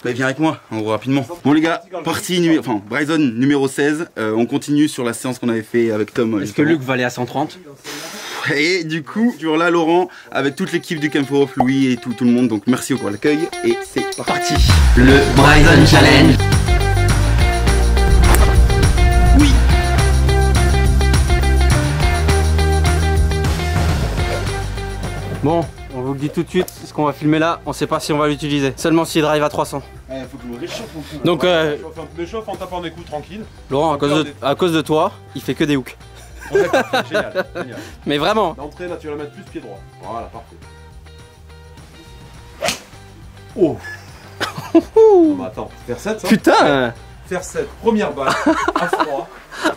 Bah viens avec moi, en gros, rapidement. Bon les gars, Bryson numéro 16, on continue sur la séance qu'on avait fait avec Tom. Est-ce que Luc va aller à 130? Et du coup, toujours là Laurent, avec toute l'équipe du Camp for Off, Louis et tout le monde, donc merci pour l'accueil, et c'est parti. Le Bryson Challenge. Oui. Bon, on vous le dit tout de suite, ce qu'on va filmer là, on sait pas si on va l'utiliser. Seulement s'il drive à 300. Faut que je me réchauffe mon coup. Donc M'échauffe en tapant des coups tranquille. Laurent, à cause de toi, il fait que des hooks. Ouais, génial, génial. Mais vraiment. L'entrée là tu vas la mettre plus pied droit. Voilà, parfait. Oh. Non, mais attends, faire 7 ça. Putain. Faire 7, première balle, à froid.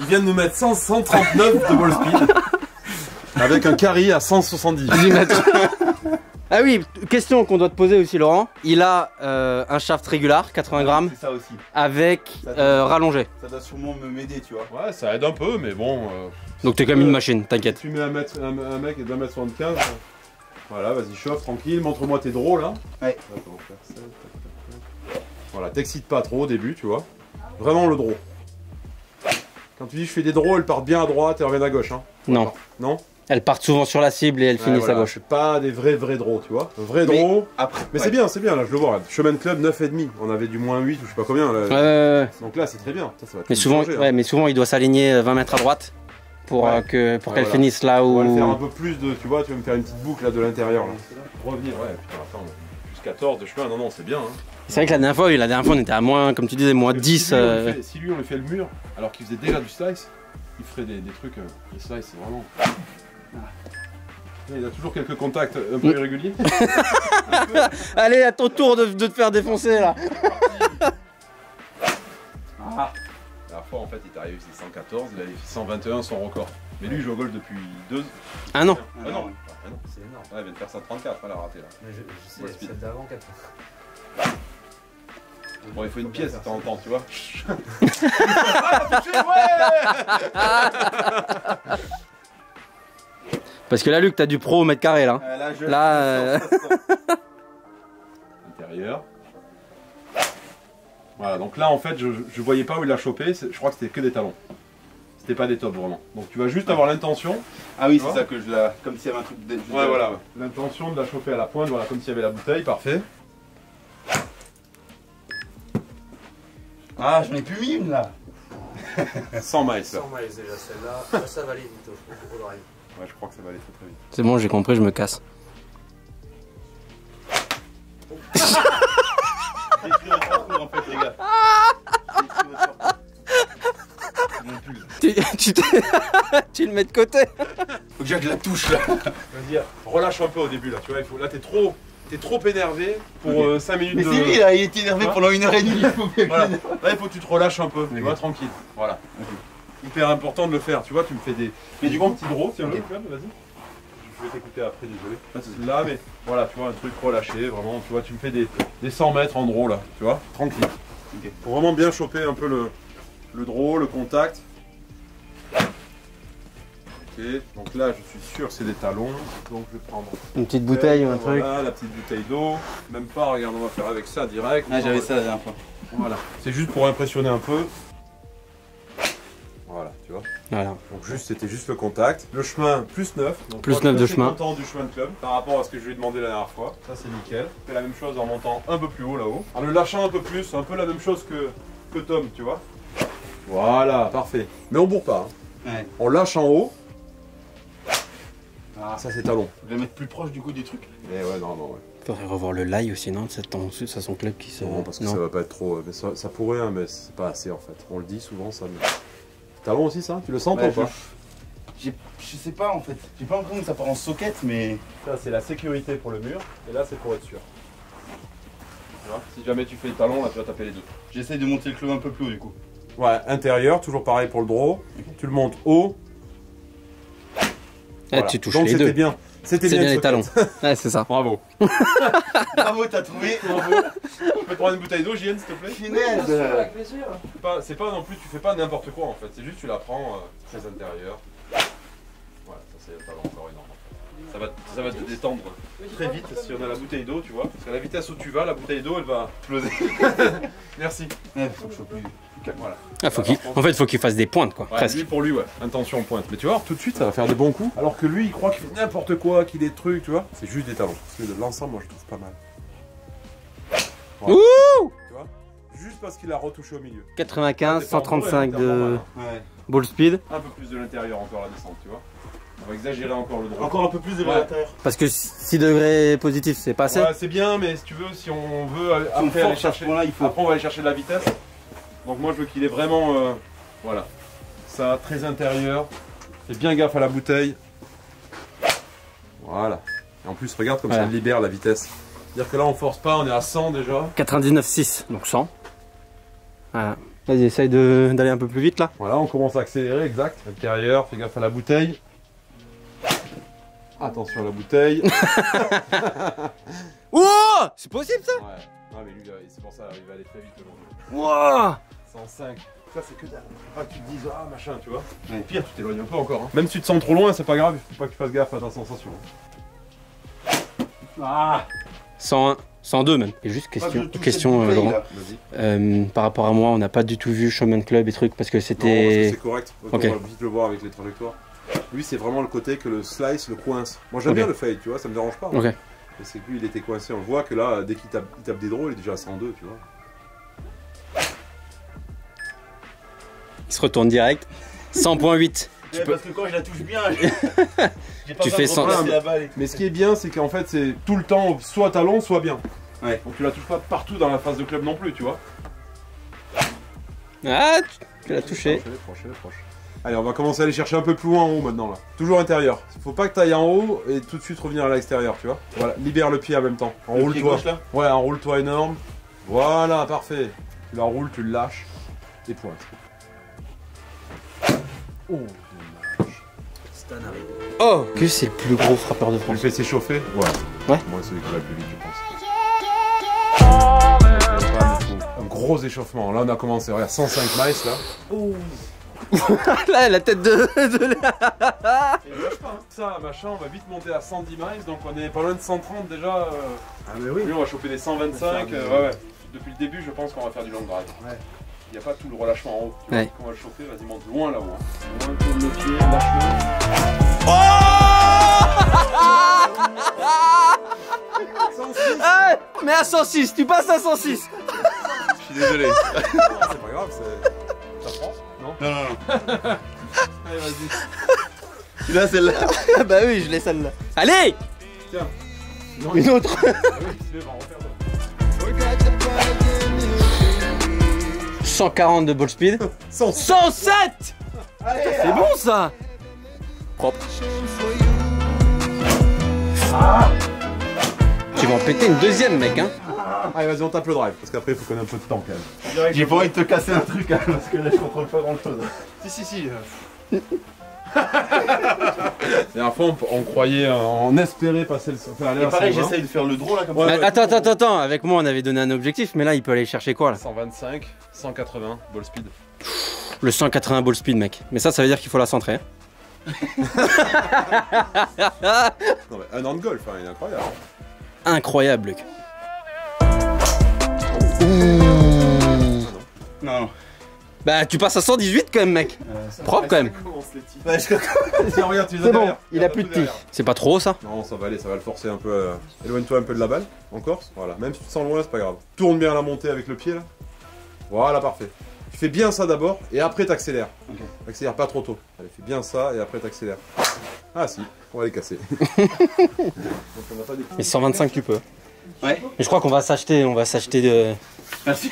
Il vient de nous mettre 139 de ball speed. Avec un carry à 170. Ah oui, question qu'on doit te poser aussi Laurent. Il a un shaft régular, 80 grammes, C'est ça aussi. avec rallongé. Ça doit sûrement m'aider, tu vois. Ouais, ça aide un peu, mais bon. Donc t'es comme une machine, t'inquiète. Tu mets un mec de 1m75. Voilà, vas-y, chauffe, tranquille. Montre-moi tes draws là. Ouais. Attends, faire ça, tac, tac, tac. Voilà, t'excites pas trop au début, tu vois. Vraiment le draw. Quand tu dis je fais des draws, elles partent bien à droite et reviennent à gauche. Hein. Non. Non. Elles partent souvent sur la cible et elles finissent voilà, à gauche. C'est pas des vrais draws, tu vois. Un vrai draw. Après, Mais c'est bien, là, je le vois. Chemin de club 9,5. On avait du moins 8 ou je sais pas combien. Là. Ouais. Donc là, c'est très bien. Ça va Mais tout souvent, changer, hein. mais souvent, il doit s'aligner 20 mètres à droite pour qu'elle finisse là où. On va le faire un peu plus de. Tu vois, tu vas me faire une petite boucle là de l'intérieur. Revenir, ouais, putain, attends. Plus 14 de chemin, non, c'est bien. Hein. C'est vrai que la dernière fois, on était à moins, comme tu disais, moins 10. Si lui, on lui fait le mur, alors qu'il faisait déjà du slice, il ferait des trucs. Les slice, c'est vraiment. Il a toujours quelques contacts un peu irréguliers. Allez, à ton tour de te faire défoncer là. La dernière fois, en fait, il est arrivé, c'est 114, il avait fait 121 son record. Mais lui, il joue au golf depuis 2 ans. Ah non. Ah non, C'est énorme. il vient de faire 134, elle a raté là. Mais je sais, c'est d'avant 4 ans. Bon, il faut une pièce de temps en temps, tu vois. Parce que là, Luc, t'as du pro au mètre carré là. Là, Intérieur. Voilà, donc là, en fait, je voyais pas où il l'a chopé. Je crois que c'était que des talons. C'était pas des tops vraiment. Donc tu vas juste avoir l'intention. Ah oui, c'est ça que je la. Comme s'il y avait un truc. Ouais, voilà. L'intention de la choper à la pointe, voilà, comme s'il y avait la bouteille, parfait. Ah, je n'ai plus mis une là. 100 miles. 100 miles déjà celle-là. Ça va aller vite au drive. Ouais, je crois que ça va aller très très vite. c'est bon, j'ai compris, je me casse. J'ai écrit votre parcours en fait, les gars. J'ai écrit votre parcours. Mon pull. Tu le mets de côté. Faut que je la touche là. Vas-y, relâche un peu au début là, tu vois. Là, t'es trop énervé pour 5 minutes Mais de. c'est lui là, il est énervé pendant 1h30. Voilà. Là, il faut que tu te relâches un peu, tu vois, tranquille. Voilà. Hyper important de le faire, tu vois, tu me fais des petits draws, tiens-le, vas-y. Je vais t'écouter après, désolé. Là, mais voilà, tu vois, un truc relâché, vraiment, tu vois, tu me fais des 100 mètres en draw là, tu vois, tranquille. Okay. Faut vraiment bien choper un peu le draw, le contact. Ok, donc là, je suis sûr que c'est des talons, donc je vais prendre Une petite bouteille ou un truc. voilà, la petite bouteille d'eau, même pas, regarde, on va faire avec ça direct. Ah, j'avais ça la dernière fois. Voilà, c'est juste pour impressionner un peu. Voilà, tu vois. Voilà. Donc c'était juste le contact. Le chemin plus 9. Donc Plus 9 de chemin. Content du chemin de club par rapport à ce que je lui ai demandé la dernière fois. Ça c'est nickel. Fais la même chose en montant un peu plus haut là-haut. En le lâchant un peu plus, un peu la même chose que Tom, tu vois. Voilà, parfait. Mais on bourre pas. Hein. Ouais. On lâche en haut. Ah, Ça c'est talon. je vais mettre plus proche du coup du truc. Mais ouais, non, ouais. Faudrait revoir le live aussi, non? C'est son club qui se. Non, parce que ça va pas être trop. Mais ça pourrait, hein, mais c'est pas assez en fait. On le dit souvent ça. Mais... Talon aussi ça? Tu le sens toi ou pas? Je sais pas en fait. J'ai pas l'impression que ça part en socket, mais. Ça c'est la sécurité pour le mur. Et là c'est pour être sûr. Tu vois, si jamais tu fais le talon, là tu vas taper les deux. J'essaye de monter le club un peu plus haut du coup. Ouais, intérieur, toujours pareil pour le draw. Tu le montes haut. Voilà. Tu touches donc les deux. Bien. C'était bien les socket. talons. Ouais, c'est ça. Bravo. Bravo, t'as trouvé. Bravo. Je peux te prendre une bouteille d'eau, JN, s'il te plaît? Finesse. Avec plaisir. C'est pas non plus, tu fais pas n'importe quoi en fait. C'est juste tu la prends très intérieur. Voilà, ça c'est le talon encore énorme. Ça va te détendre très vite si on a la bouteille d'eau, tu vois. Parce qu'à la vitesse où tu vas, la bouteille d'eau, elle va exploser. Merci. Ouais, faut que je sois plus... Voilà. Ah, en fait, faut qu'il fasse des pointes, quoi. Ouais, Presque. lui, pour lui, ouais, intention pointe. Mais tu vois, tout de suite, ça va faire des bons coups. Alors que lui, il croit qu'il fait n'importe quoi, qu'il est truc, tu vois. C'est juste des talons. Parce que de l'ensemble, moi, je trouve pas mal. Voilà. Ouh, Tu vois, juste parce qu'il a retouché au milieu. 95, C'est pas 135 en vrai, de Ouais. ball speed. Un peu plus de l'intérieur encore la descente, tu vois. On va exagérer encore le drop. Encore un peu plus de Ouais. l'intérieur. Parce que 6 degrés positifs, c'est pas assez. Ouais, c'est bien, mais si tu veux, si on veut Si on après aller force à ce chercher, point-là, il faut... après on va aller chercher de la vitesse. Donc moi je veux qu'il ait vraiment, voilà, ça très intérieur. Fais bien gaffe à la bouteille. Voilà. Et en plus regarde comme Voilà. ça libère la vitesse. C'est-à-dire que là on force pas, on est à 100 déjà. 99,6, donc 100. Voilà. Vas-y, essaye d'aller un peu plus vite là. Voilà, on commence à accélérer, exact. Intérieur, fais gaffe à la bouteille. Attention à la bouteille. Wow, c'est possible ça? Ouais. Ah mais lui, c'est pour ça, il va aller très vite aujourd'hui. Wow. 105. Ça c'est que dalle. Faut pas que tu te dises ah machin, tu vois. Ouais. Pire, tu t'éloignes un peu encore. Hein. Même si tu te sens trop loin, c'est pas grave, il faut pas que tu fasses gaffe à ta sensation. Ah 101, 102 même. Et juste question Laurent. Vas-y. Par rapport à moi, on n'a pas du tout vu Showman Club et trucs parce que Non, parce que c'était. c'est correct. Ok. On va vite le voir avec les trajectoires. Lui, c'est vraiment le côté que le slice le coince. Moi, j'aime Ok. bien le fade, tu vois, ça me dérange pas. Ok. Mais c'est que lui, il était coincé. On voit que là, dès qu'il tape des draws, il est déjà à 102, tu vois. Il se retourne direct. 100.8. Ouais, parce que quand je la touche bien, j'ai pas Tu fais besoin de 100. replacer la balle et tout. Mais ce qui est bien, c'est qu'en fait, c'est tout le temps soit talon, soit bien. Ouais. Donc tu la touches pas partout dans la phase de club non plus, tu vois. Ah, tu l'as touché. Proche. Allez, on va commencer à aller chercher un peu plus loin en haut maintenant là. Toujours intérieur. Faut pas que tu ailles en haut et tout de suite revenir à l'extérieur, tu vois. Voilà, libère le pied en même temps. Le pied Enroule-toi. gauche, là. Ouais, enroule-toi énorme. Voilà, parfait. Tu l'enroules, tu le lâches et pointe. Oh, dommage. Stan arrive. Oh, que c'est le plus gros frappeur de Tu le France. fais s'échauffer? Ouais. Ouais. Moi, celui qui va le plus vite, je pense. Un gros échauffement. Là, on a commencé. Regarde, 105 miles là. Là, la tête de. Ça, machin, on va vite monter à 110 miles, donc on est pas loin de 130 déjà. Ah, mais oui. Lui, on va choper des 125. Ouais. Depuis le début, je pense qu'on va faire du long drive. Ouais. Il n'y a pas tout le relâchement en haut. Tu vois, Ouais. quand on va le chauffer, vas-y, monte loin là-haut. Hein. Loin, tourne le pied, lâche-le. Ah, mais à 106, tu passes à 106. Je suis désolé. C'est pas grave, c'est. Ça prend? Non? Non. Allez, vas-y. Là, celle-là. Bah oui, je l'ai celle-là. Allez, Tiens. Non, une autre. Ah oui, il se lève, on va refaire ça. 140 de ball speed. 107. C'est bon ça. Propre. Tu vas en péter une deuxième, mec, hein. Allez, vas-y, on tape le drive, parce qu'après, il faut qu'on ait un peu de temps quand même. J'ai pas envie de te casser un truc, hein, parce que là, je contrôle pas grand-chose. Si. La dernière fois, on croyait, on espérait passer le. Enfin, aller Et à pareil, 120. j'essaye de faire le draw là, comme Ouais, ça. Mais attends. Avec moi, on avait donné un objectif, mais là, il peut aller chercher quoi là? 125, 180, ball speed. Le 180 ball speed, mec. Mais ça veut dire qu'il faut la centrer. Hein. Non, mais un an de golf, hein, il est incroyable. Incroyable, Luc. Non. Bah, tu passes à 118 quand même, mec. Propre quand même. Ouais, Tiens, regarde, tu les as C'est bon, derrière. il a Regarde, plus de tout tic. derrière. C'est pas trop ça? Non, ça va aller, ça va le forcer un peu. Éloigne-toi un peu de la balle, encore. Voilà, même si tu te sens loin, c'est pas grave. Tourne bien la montée avec le pied là. Voilà, parfait. Tu fais bien ça d'abord et après t'accélères. Ok. Accélère pas trop tôt. Allez, fais bien ça et après t'accélères. Ah si, on va les casser. Donc, on a pas des Mais 125, tu peux. Ouais. Mais je crois qu'on va s'acheter, Merci.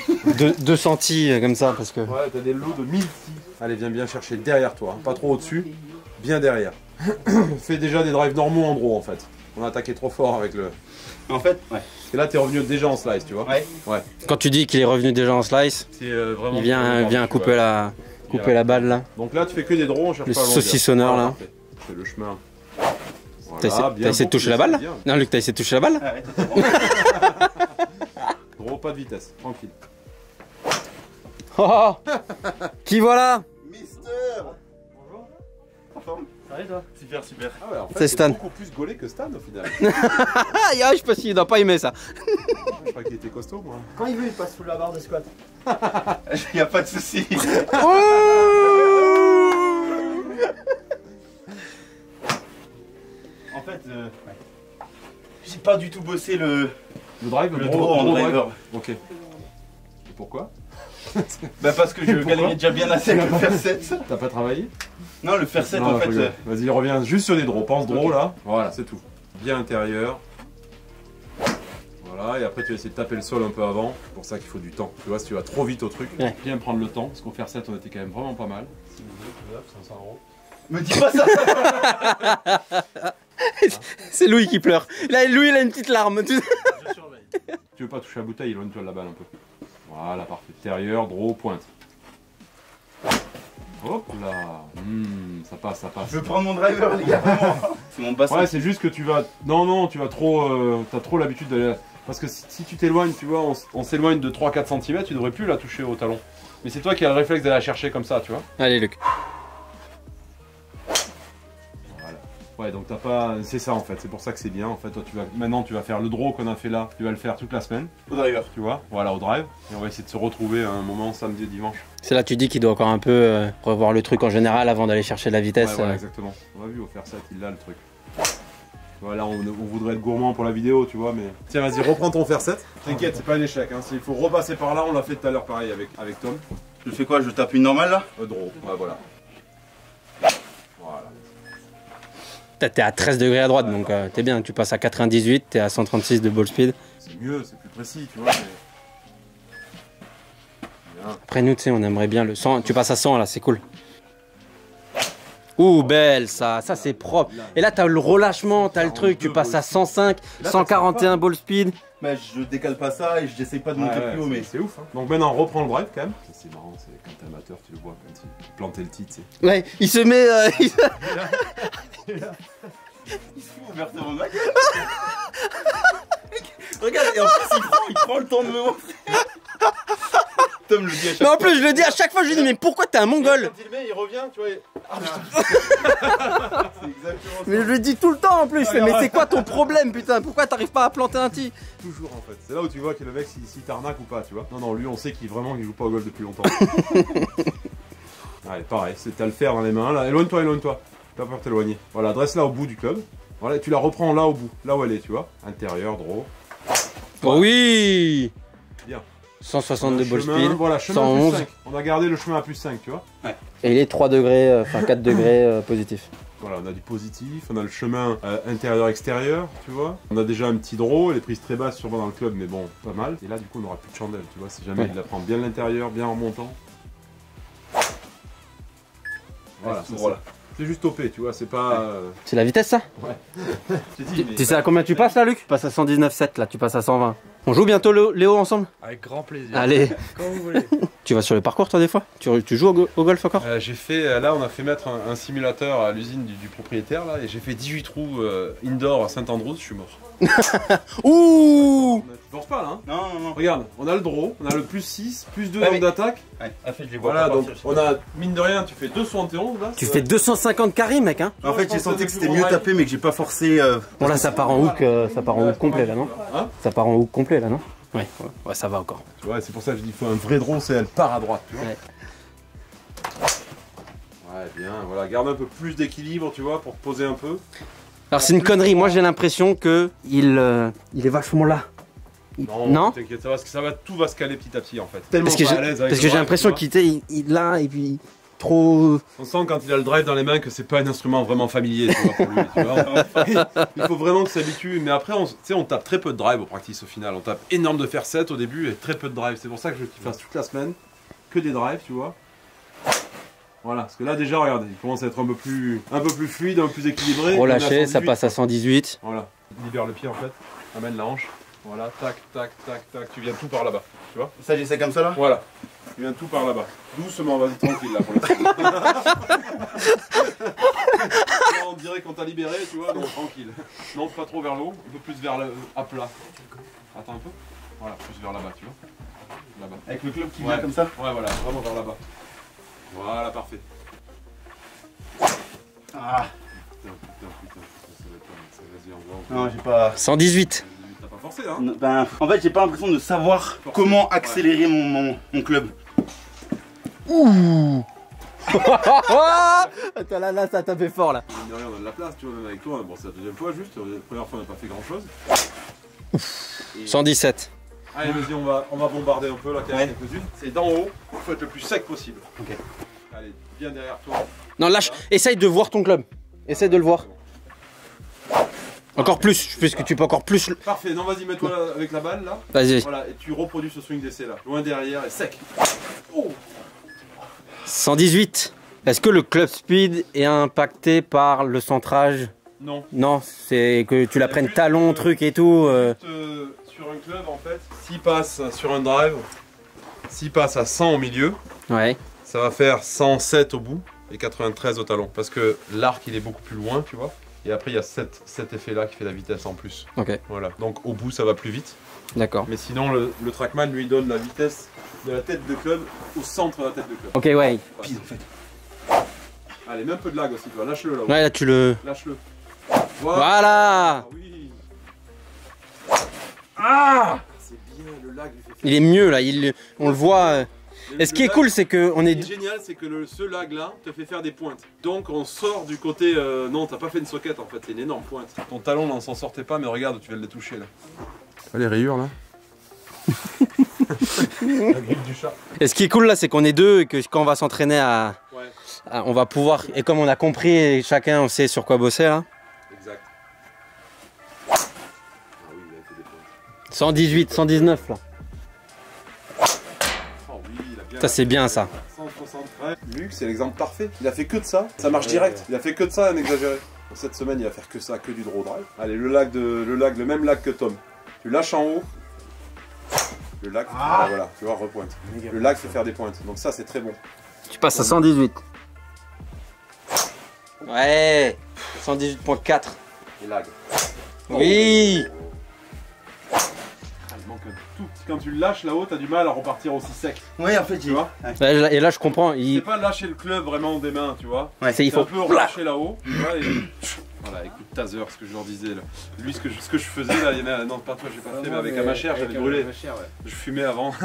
deux centis comme ça parce que. Ouais, t'as des lots de 1000 scies. Allez, viens bien chercher derrière toi, hein. Pas trop au-dessus, bien derrière. Fais déjà des drives normaux en draw en fait. On a attaqué trop fort avec le. En fait, ouais. Parce que là, t'es revenu déjà en slice, tu vois. Ouais. Quand tu dis qu'il est revenu déjà en slice, C'est vraiment. il vient couper la balle là. Donc là, tu fais que des draws, on cherche Le pas à longueur. saucissonneur, Voilà, là. parfait. C'est le chemin. T'as essayé de toucher la balle là? Non, Luc, t'as essayé de toucher la balle là? Arrête, attends. Gros, pas de vitesse, tranquille. Oh, qui voilà? Mister. Bonjour. En forme? Ça va toi? Super, super. Ah ouais, en fait, C'est Stan. beaucoup plus gaulé que Stan au final. Ah, je sais pas s'il doit pas aimer ça. Je crois qu'il était costaud, moi. Quand il veut, il passe sous la barre de squat. Y a pas de souci. En fait, j'ai pas du tout bossé le drive, draw en driver. Ok. Et pourquoi? Bah parce que je galérais déjà bien assez avec le faire 7. T'as pas travaillé? Non, le faire 7 Non, en fait. Vas-y, reviens juste sur les draws. Pense draw là. Voilà, c'est tout. Bien intérieur. Voilà, et après tu vas essayer de taper le sol un peu avant. C'est pour ça qu'il faut du temps. Tu vois, si tu vas trop vite au truc, Ouais. bien prendre le temps. Parce qu'au faire 7, on était quand même vraiment pas mal. 500 €. Me dis pas ça. C'est Louis qui pleure. Là, Louis, il a une petite larme. Je surveille. Tu veux pas toucher la bouteille, éloigne-toi de la balle un peu. Voilà, parfait. Intérieur, draw, pointe. Hop là. Ça passe, ça passe. Je veux prendre mon driver, les gars, vraiment. C'est mon bassin. Ouais, c'est juste que tu vas. Non, tu vas trop. T'as trop l'habitude d'aller. Parce que si tu t'éloignes, tu vois, on s'éloigne de 3-4 cm, tu devrais plus la toucher au talon. Mais c'est toi qui as le réflexe d'aller la chercher comme ça, tu vois. Allez, Luc. Voilà. Ouais, donc t'as pas. C'est ça en fait, c'est pour ça que c'est bien. En fait, toi, maintenant, tu vas faire le draw qu'on a fait là, tu vas le faire toute la semaine, Au driver. tu vois. Voilà, au drive. Et on va essayer de se retrouver à un moment samedi et dimanche. C'est là que tu dis qu'il doit encore un peu revoir le truc en général avant d'aller chercher de la vitesse. Ouais, voilà, exactement. On a vu au faire 7, il a le truc. Voilà, on voudrait être gourmand pour la vidéo, tu vois, mais... Tiens, vas-y, reprends ton faire 7. T'inquiète, c'est pas un échec, hein. S'il faut repasser par là, on l'a fait tout à l'heure pareil avec Tom. Je fais quoi? Je tape une normale là? Draw, ouais, voilà. Voilà. T'es à 13 degrés à droite, donc t'es bien. Tu passes à 98, t'es à 136 de ball speed. C'est mieux, c'est plus précis, tu vois, mais... Bien. Après, nous, tu sais, on aimerait bien le 100. Tu passes à 100 là, c'est cool. Ouh, belle ça. Ça, c'est propre. Et là, t'as le relâchement, t'as le truc. Tu passes à 105, 141 ball speed. Mais je décale pas ça et j'essaye pas de monter plus haut, mais. C'est ouf, hein. Donc maintenant, reprends le drive quand même. C'est marrant, c'est quand t'es amateur, tu le vois, quand il plantait le titre, tu sais. Ouais, il se met. Il se fout ouvertement de ma gueule. Regarde, et en plus il prend le temps de me montrer. Tom le dit à chaque Mais en fois. plus, je le dis à chaque fois, je lui dis, mais pourquoi t'es un mongol? Quand il met, il revient, tu vois. C'est exactement ça. Mais je lui dis tout le temps en plus. Je fais, mais c'est quoi ton problème, putain? Pourquoi t'arrives pas à planter un tee? Toujours en fait. C'est là où tu vois que le mec s'il t'arnaque ou pas, tu vois. Non, lui on sait qu'il vraiment il joue pas au golf depuis longtemps. Allez, pareil, c'est à le faire dans les mains. Là, éloigne-toi. Pas peur de t'éloigner. Voilà, dresse-la au bout du club. Voilà, tu la reprends là au bout, là où elle est, tu vois. Intérieur, draw. Oh oui! Bien. 162 ball Chemin, speed. voilà, chemin 111. plus 5. On a gardé le chemin à plus 5, tu vois. Et il est 3 degrés, enfin 4 degrés positif. Voilà, on a du positif, on a le chemin intérieur-extérieur, tu vois. On a déjà un petit draw, les prises très basses sûrement dans le club, mais bon, pas mal. Et là, du coup, on n'aura plus de chandelle, tu vois, si jamais Ouais. il la prend bien de l'intérieur, bien en remontant. Voilà, ce c'est draw-là. ça. C'est juste OP, tu vois, c'est pas... C'est la vitesse ça? Tu sais à combien tu passes là, Luc? Tu passes à 119,7 là, tu passes à 120. On joue bientôt Léo ensemble? Avec grand plaisir. Allez. Quand vous voulez. Tu vas sur le parcours toi des fois? Tu joues au golf encore? J'ai fait, là on a fait mettre un simulateur à l'usine du propriétaire là, et j'ai fait 18 trous indoor à Saint-Andrews, je suis mort. Ouh! Tu penses pas là, hein? Non. Regarde, on a le draw, on a le plus 6, plus 2 Ouais, mais- d'attaque. Ouais, en fait, je les vois Voilà, pas donc partir, je sais on pas. a, mine de rien, tu fais 271 là. Tu fais 250 carrés mec hein? En fait, j'ai senti que c'était mieux tapé, mais que j'ai pas forcé. Bon là ça part en hook, complet là non? Hein? Ça part en hook complet là non? Ouais, ça va encore. Tu vois, c'est pour ça que je dis qu'il faut un vrai draw, c'est elle part à droite, tu vois. Ouais. Ouais, bien, voilà, garde un peu plus d'équilibre, tu vois, pour te poser un peu. Alors c'est une connerie, moi j'ai l'impression que il est vachement là. Non? T'inquiète, tout va se caler petit à petit en fait. Tellement Parce que pas à l'aise avec le j'ai drive, l'impression tu qu'il est là et puis trop... On sent quand il a le drive dans les mains que c'est pas un instrument vraiment familier, tu vois, pour lui. Tu vois. Il faut vraiment qu'il s'habitue. Mais après, on tape très peu de drive au practice au final. On tape énorme de faire 7 au début et très peu de drive. C'est pour ça que je veux qu'il fasse toute la semaine que des drives, tu vois. Voilà, parce que là déjà, regardez, il commence à être un peu plus fluide, un peu plus équilibré. relâché, ça 118. passe à 118. Voilà, libère le pied en fait, amène la hanche. Voilà, tac, tac, tac, tac, tu viens tout par là-bas, tu vois. Ça, j'essaie comme ça là? Voilà, tu viens tout par là-bas. Doucement, vas-y, tranquille là pour l'instant. Là, on dirait qu'on t'a libéré, tu vois, donc tranquille. Non, pas trop vers le haut, un peu plus vers le à plat. Attends un peu. Voilà, plus vers là-bas, tu vois. Là-bas. Avec le club qui Ouais. vient comme ça? Ouais, voilà, vraiment vers là-bas. Voilà, parfait. Ah, Vas-y, envoie. Non, j'ai pas. 118. T'as pas forcé, hein? Ben, en fait, j'ai pas l'impression de savoir comment accélérer mon club. Ouh. Attends, là, ça a tapé fort là. Mine de rien, on a de la place, tu vois, même avec toi. Bon, c'est la deuxième fois juste. La première fois, on n'a pas fait grand chose. 117. Allez, vas-y, on va bombarder un peu là, quand même, quelques-unes. C'est d'en haut, il faut être le plus sec possible. Ok. Allez, bien derrière toi. Non, lâche. Essaye de voir ton club. Essaye de le voir. Encore plus, puisque tu peux encore plus. Parfait, non, vas-y, mets-toi là, avec la balle là. Vas-y. Voilà, et tu reproduis ce swing d'essai là. Loin derrière et sec. Oh. 118. Est-ce que le club speed est impacté par le centrage? Non. Non, c'est que tu la prennes talon, truc et tout. Sur un club en fait, s'il passe sur un drive, s'il passe à 100 au milieu, Ouais. ça va faire 107 au bout et 93 au talon. Parce que l'arc il est beaucoup plus loin, tu vois. Et après il y a cet effet là qui fait la vitesse en plus. Ok. Voilà. Donc au bout ça va plus vite. D'accord. Mais sinon le trackman lui donne la vitesse de la tête de club au centre de la tête de club. Ok, ouais. Pile, en fait. Allez, mets un peu de lag aussi, tu vois. Lâche-le là-haut. Ouais, là tu le. Lâche-le. Voilà. Ah, oui. Ah, c'est bien, le lag lui fait faire. Il est mieux là, on le voit. Mais Et ce le qui est lag- cool, c'est que on Ce est. qui est génial, c'est que ce lag là te fait faire des pointes. Donc on sort du côté. Non, t'as pas fait une socket en fait, c'est une énorme pointe. Ton talon là, on s'en sortait pas, mais regarde, tu viens de les toucher là. Ah, les rayures là. La griffe du chat. Et ce qui est cool là, c'est qu'on est deux et que quand on va s'entraîner Ouais, on va pouvoir. Et comme on a compris, chacun on sait sur quoi bosser là. exact. Ah oui, il a fait des pointes. 118, 119 là. Oh oui, il a bien. Ça c'est bien ça. 173. Luc, c'est l'exemple parfait. Il a fait que de ça. Ça marche direct. Il a fait que de ça, un exagéré. Cette semaine, il va faire que ça, que du draw drive. Allez, le même lag que Tom. Tu lâches en haut. Le lag, voilà, tu vois, repointe. Le lag fait faire des pointes. Donc ça, c'est très bon. Tu passes à 118. Ouais. 118.4. Et lag. Oui. Ah, il manque un tout petit. Quand tu le lâches là-haut, t'as du mal à repartir aussi sec. Ouais, en fait, Tu vois? Et là je comprends. C'est pas lâcher le club vraiment des mains, tu vois. Ouais. Il C'est un faut. peu relâcher là-haut. Tu vois, et... Voilà, écoute Taser, ce que je leur disais là. Lui, ce que je faisais là, il y en a. Non, pas toi, j'ai pas fait, mais avec un machère, j'avais brûlé. Je fumais avant.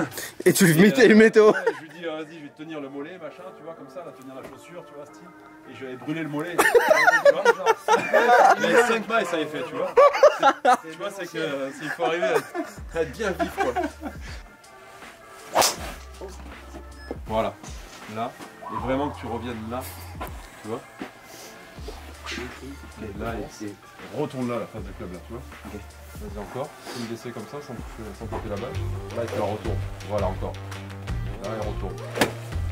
Et tu le mettais le métaux. Ouais, je lui dis, vas-y, je vais te tenir le mollet, machin, tu vois, comme ça, là, tenir la chaussure, tu vois, style. Et je vais brûler le mollet. Tu vois, genre, mais 5 mailles, ça y est fait, tu vois. Tu vois, c'est que il faut arriver à être bien vif, quoi. Voilà, là, et vraiment que tu reviennes là, tu vois. Et là, et retourne là, la face du club, là, tu vois. Vas-y, encore. Tu me laisser comme ça, sans toucher la balle. Là, et tu la retournes. Voilà, encore. Là, et retourne.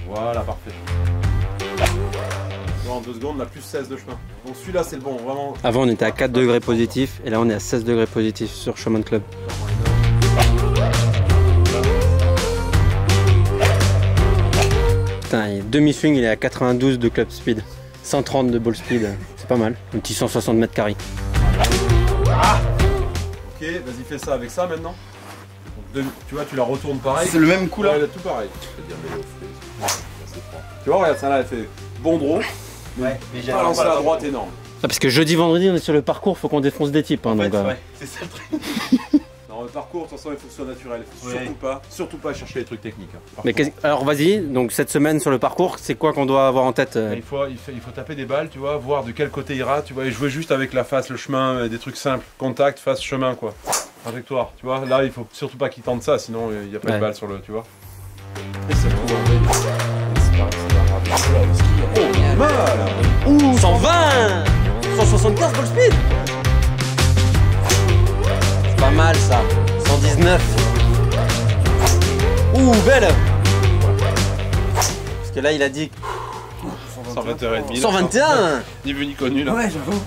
Voilà, parfait. Là, en 2 secondes, la plus 16 de chemin. Donc celui-là, c'est le bon, vraiment. Avant on était à 4 degrés positifs et là on est à 16 degrés positifs sur Chemin de Club. Putain, demi-swing il est à 92 de club speed. 130 de ball speed, c'est pas mal. Un petit 160 mètres carrés. Ok, vas-y, fais ça avec ça maintenant. Donc, tu vois, tu la retournes pareil. C'est le même coup là. Ouais, tout pareil. Tu vois, regarde, ça là, elle fait bon draw. Ouais, mais j'ai Balance à droite énorme. Ah, parce que jeudi, vendredi on est sur le parcours, faut qu'on défonce des types. Hein, donc, ouais, c'est ça le truc. Non, le parcours, de toute façon, il faut que ce soit naturel. Il faut surtout pas chercher les trucs techniques. Hein. Mais alors vas-y, donc cette semaine sur le parcours, c'est quoi qu'on doit avoir en tête Il faut taper des balles, tu vois, voir de quel côté ira, tu vois, et jouer juste avec la face, le chemin, des trucs simples. Contact, face, chemin, quoi. Trajectoire, tu vois. Là, il faut surtout pas qu'il tente ça, sinon il n'y a pas de balle sur le, tu vois. Et c'est tout. Oh, mal. Ouh, 120 175 ball speed. C'est pas mal ça. 119. Ouh, belle. Parce que là, il a dit 121,5. 121. Ni vu ni connu, là. Ouais, j'avoue.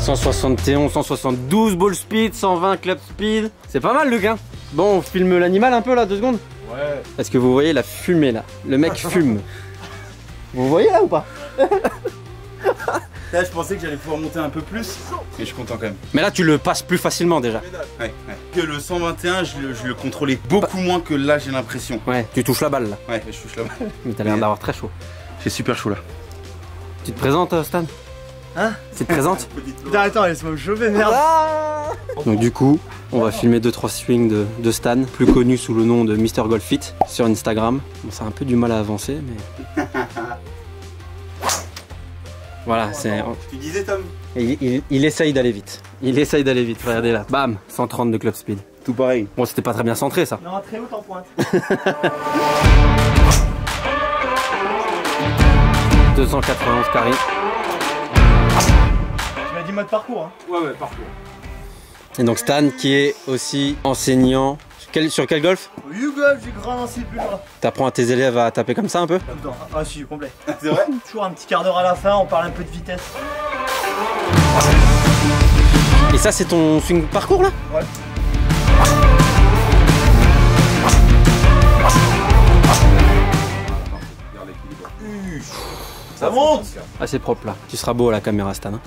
171, 172 ball speed, 120 club speed. C'est pas mal, Luc, hein. Bon, on filme l'animal un peu là, 2 secondes. Ouais. Est-ce que vous voyez la fumée là? Le mec fume. Vous voyez là ou pas? Là, je pensais que j'allais pouvoir monter un peu plus, mais je suis content quand même. Mais là, tu le passes plus facilement déjà. Ouais. Que le 121, je le contrôlais beaucoup moins que là, j'ai l'impression. Ouais, tu touches la balle là. Ouais, je touche là-bas. Mais t'as l'air d'avoir très chaud. J'ai super chaud là. Tu te présentes, Stan? Hein? Tu te présentes? Putain, attends, laisse-moi me chauffer, merde. Donc du coup, on va filmer 2-3 swings de Stan, plus connu sous le nom de Mr. Golf Fit, sur Instagram. Bon, ça a un peu du mal à avancer, mais... Voilà, c'est... Tu disais, Tom? Il essaye d'aller vite. Il essaye d'aller vite, regardez là. Bam, 130 de club speed. Tout pareil. Bon, c'était pas très bien centré, ça. Non, très haut en pointe. 291 carré. Tu m'as dit mode parcours, hein. Ouais, parcours. Et donc Stan qui est aussi enseignant. Sur quel golf? Golf, j'ai grand lancé plus loin. T'apprends à tes élèves à taper comme ça un peu? Dedans. Ah, si, complet. C'est vrai? Toujours un petit quart d'heure à la fin, on parle un peu de vitesse. Et ça, c'est ton swing parcours là? Ouais. Regarde l'équilibre. Ça monte. Ah, c'est propre là. Tu seras beau à la caméra, Stan. Hein.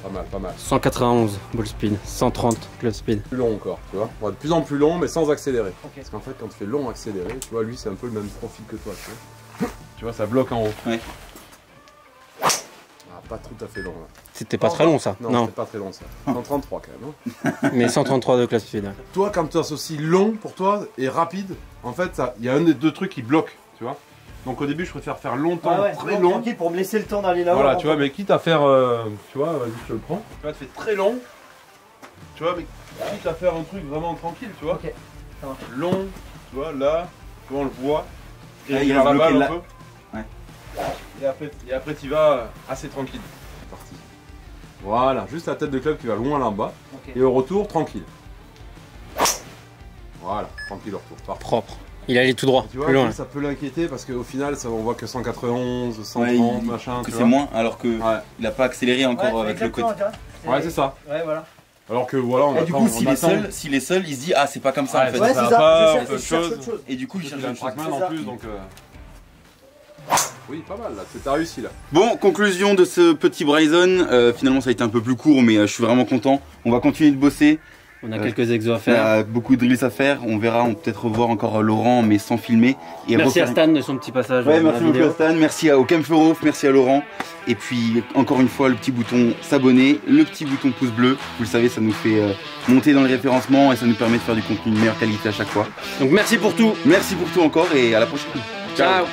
Pas mal, pas mal. 191 ball speed, 130 club speed. Plus long encore, tu vois. On va de plus en plus long, mais sans accélérer. Okay. Parce qu'en fait, quand tu fais long accéléré, tu vois, lui, c'est un peu le même profil que toi, tu vois. Tu vois, ça bloque en haut. Ouais. Ah, pas tout à fait long là. C'était pas très long ça. Non, c'était pas très long ça. 133 quand même. Hein. Mais 133 de club speed. Ouais. Toi, quand tu associes long pour toi et rapide, en fait, il y a un des deux trucs qui bloque, tu vois. Donc au début, je préfère faire longtemps, très long. Tranquille pour me laisser le temps d'aller là-haut. Voilà, tu vois, mais quitte à faire, tu vois, vas-y, je te le prends. Tu vois, tu fais très long, tu vois, mais quitte à faire un truc vraiment tranquille, tu vois. Ok, ça marche. Long, tu vois, là, tu vois, on le voit. Et Ouais, il il la reste bloqué balle là. un peu. Ouais. Et après tu vas assez tranquille. C'est parti. Voilà, juste la tête de club qui va loin là-bas. Ok. Et au retour, tranquille. Voilà, tranquille au retour. Parfait. Propre. Il allait tout droit, Tu vois, plus loin. ça peut l'inquiéter parce qu'au final, ça, on voit que 191, 130, Ouais, machin. Que tu c'est vois. moins, alors que Ouais. il a pas accéléré encore Ouais, avec le côté. exactement, tu vois. Ouais, c'est ça. Ouais, voilà. Alors que voilà, on Et du attend, coup, s'il on est attend. seul, il se dit ah c'est pas comme ça Ouais, en fait. Ouais, ça c'est va ça. pas, Je on fait cherche autre autre chose. Et du coup, il Il cherche a un autre chose. trackman c'est en ça. plus, donc. Oui, pas mal là. T'as réussi là. Bon, conclusion de ce petit Bryson. Finalement, ça a été un peu plus court, mais je suis vraiment content. On va continuer de bosser. On a quelques exos à Il y faire. a beaucoup de drills à faire. On verra, on peut peut-être revoir encore Laurent, mais sans filmer. Et Merci à refaire- Stan de son petit passage. Ouais, dans la merci beaucoup vidéo. à Stan, merci au Kempferhof, merci à Laurent. Et puis encore une fois, le petit bouton s'abonner, le petit bouton pouce bleu. Vous le savez, ça nous fait monter dans le référencement et ça nous permet de faire du contenu de meilleure qualité à chaque fois. Donc merci pour tout. Merci pour tout encore et à la prochaine. Ciao.